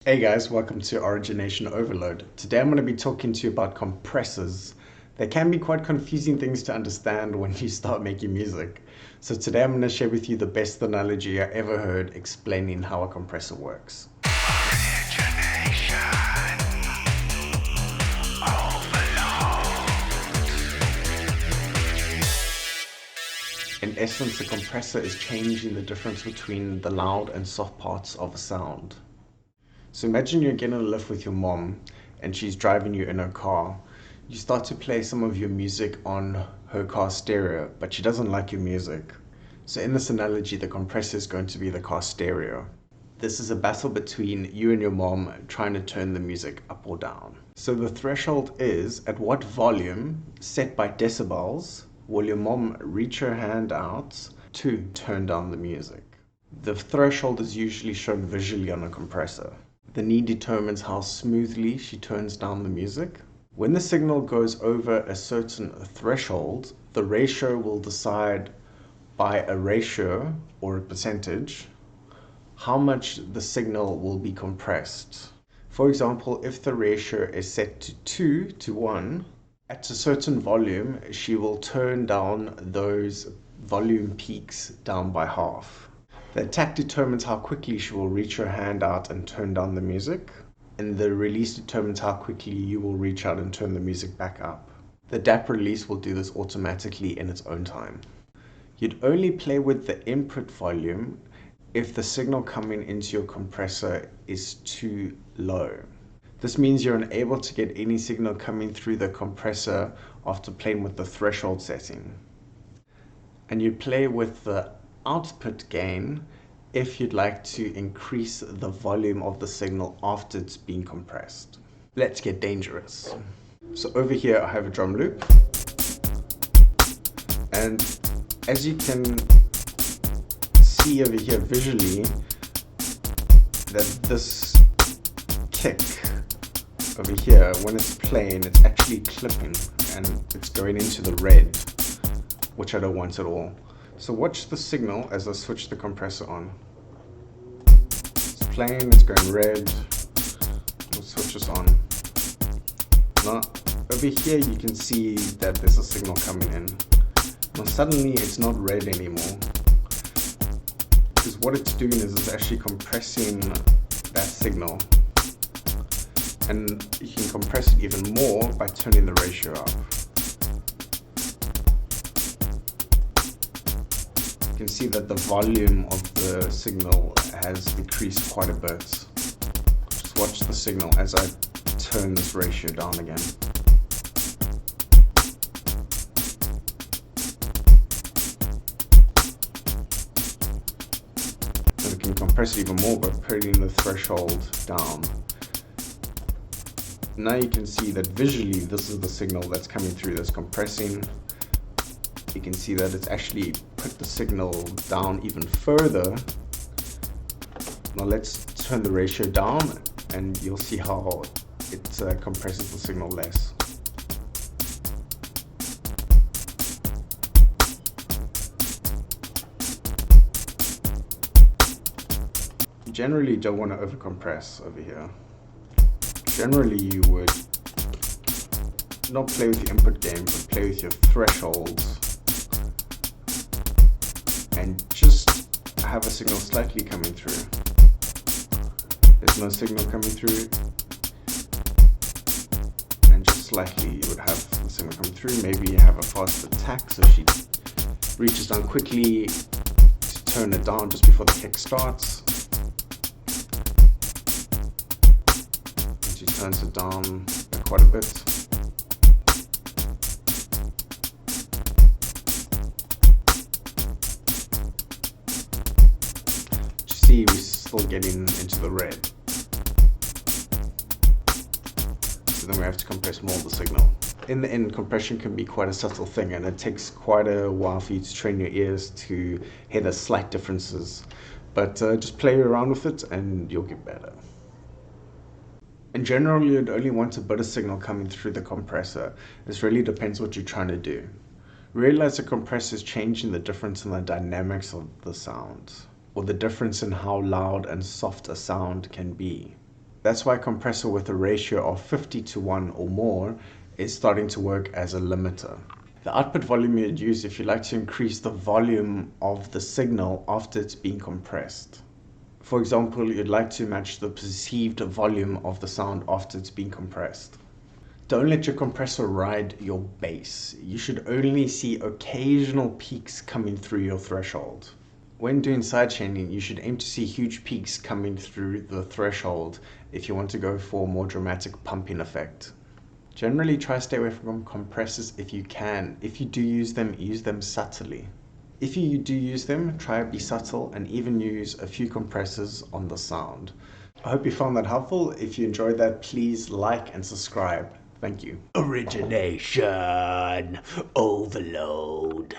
Hey guys, welcome to Origination Overload. Today I'm going to be talking to you about compressors. They can be quite confusing things to understand when you start making music. So today I'm going to share with you the best analogy I ever heard explaining how a compressor works. In essence, a compressor is changing the difference between the loud and soft parts of a sound. So imagine you're getting a lift with your mom and she's driving you in her car. You start to play some of your music on her car stereo, but she doesn't like your music. So in this analogy, the compressor is going to be the car stereo. This is a battle between you and your mom trying to turn the music up or down. So the threshold is at what volume, set by decibels, will your mom reach her hand out to turn down the music. The threshold is usually shown visually on a compressor. The knee determines how smoothly she turns down the music. When the signal goes over a certain threshold, the ratio will decide by a ratio or a percentage how much the signal will be compressed. For example, if the ratio is set to 2 to 1, at a certain volume, she will turn down those volume peaks down by half. The attack determines how quickly she will reach her hand out and turn down the music, and the release determines how quickly you will reach out and turn the music back up. The DAP release will do this automatically in its own time. You'd only play with the input volume if the signal coming into your compressor is too low. This means you're unable to get any signal coming through the compressor after playing with the threshold setting. And you play with the output gain if you'd like to increase the volume of the signal after it's been compressed. Let's get dangerous. So over here I have a drum loop, and as you can see over here visually, that this kick over here, when it's playing, it's actually clipping and it's going into the red, which I don't want at all. So watch the signal as I switch the compressor on. It's playing, it's going red. We'll switch this on. Now, over here you can see that there's a signal coming in. Now suddenly it's not red anymore, because what it's doing is it's actually compressing that signal. And you can compress it even more by turning the ratio up. You can see that the volume of the signal has decreased quite a bit. Just watch the signal as I turn this ratio down again. So we can compress it even more by putting the threshold down. Now you can see that visually this is the signal that's coming through that's compressing. You can see that it's actually put the signal down even further. Now let's turn the ratio down and you'll see how it compresses the signal less. You generally don't want to overcompress over here. Generally you would not play with your input gain, but play with your thresholds and just have a signal slightly coming through. There's no signal coming through, and just slightly you would have the signal coming through. Maybe you have a fast attack, so she reaches down quickly to turn it down just before the kick starts. And she turns it down quite a bit. See, we're still getting into the red. So then we have to compress more of the signal. In the end, compression can be quite a subtle thing, and it takes quite a while for you to train your ears to hear the slight differences. But just play around with it and you'll get better. In general, you'd only want a bit of signal coming through the compressor. This really depends what you're trying to do. Realize the compressor is changing the difference in the dynamics of the sound, or the difference in how loud and soft a sound can be. That's why a compressor with a ratio of 50:1 or more is starting to work as a limiter. The output volume you'd use if you like to increase the volume of the signal after it's been compressed. For example, you'd like to match the perceived volume of the sound after it's been compressed. Don't let your compressor ride your bass. You should only see occasional peaks coming through your threshold. When doing sidechaining, you should aim to see huge peaks coming through the threshold if you want to go for a more dramatic pumping effect. Generally, try to stay away from compressors if you can. If you do use them subtly. If you do use them, try to be subtle and even use a few compressors on the sound. I hope you found that helpful. If you enjoyed that, please like and subscribe. Thank you. Origination overload.